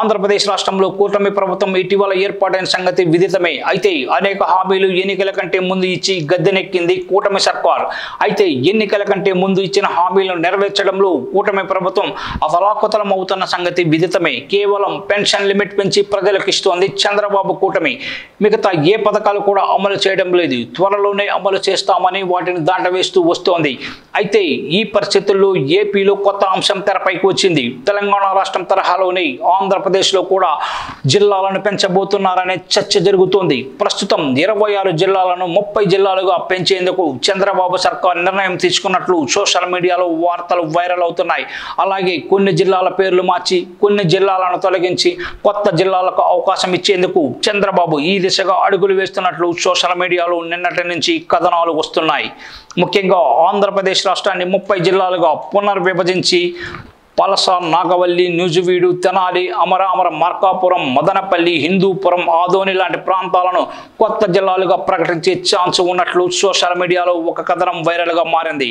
ఆంధ్రప్రదేశ్ రాష్ట్రంలో కూటమి ప్రభుత్వం ఇటీవల ఏర్పాటైన సంగతి విదితమే. అయితే అనేక హామీలు ఎన్నికల కంటే ముందు ఇచ్చి గద్దెనెక్కింది కూటమి సర్కార్. అయితే ఎన్నికల కంటే ముందు ఇచ్చిన హామీలను నెరవేర్చడంలో కూటమి ప్రభుత్వం అతలాకుతలం అవుతున్న సంగతి విదితమే. కేవలం పెన్షన్ లిమిట్ పెంచి ప్రజలకు ఇస్తోంది చంద్రబాబు కూటమి. మిగతా ఏ పథకాలు కూడా అమలు చేయడం లేదు. త్వరలోనే అమలు చేస్తామని వాటిని దాటవేస్తూ వస్తోంది. అయితే ఈ పరిస్థితుల్లో ఏపీలో కొత్త అంశం తెరపైకి వచ్చింది. తెలంగాణ రాష్ట్రం తరహాలోనే ఆంధ్రప్రదేశ్లో కూడా జిల్లాలను పెంచబోతున్నారనే చర్చ జరుగుతోంది. ప్రస్తుతం 26 జిల్లాలను 30 జిల్లాలుగా పెంచేందుకు చంద్రబాబు సర్కార్ నిర్ణయం తీసుకున్నట్లు సోషల్ మీడియాలో వార్తలు వైరల్ అవుతున్నాయి. అలాగే కొన్ని జిల్లాల పేర్లు మార్చి కొన్ని జిల్లాలను తొలగించి కొత్త జిల్లాలకు అవకాశం ఇచ్చేందుకు చంద్రబాబు ఈ దిశగా అడుగులు వేస్తున్నట్లు సోషల్ మీడియాలో నిన్నటి నుంచి కథనాలు వస్తున్నాయి. ముఖ్యంగా ఆంధ్రప్రదేశ్ రాష్ట్రాన్ని 30 జిల్లాలుగా పునర్విభజించి పలస, నాగవల్లి, నూజివీడు, తెనాలి, అమరావరం, మార్కాపురం, మదనపల్లి, హిందూపురం, ఆదోని లాంటి ప్రాంతాలను కొత్త జిల్లాలుగా ప్రకటించే ఛాన్స్ ఉన్నట్లు సోషల్ మీడియాలో ఒక కథనం వైరల్గా మారింది.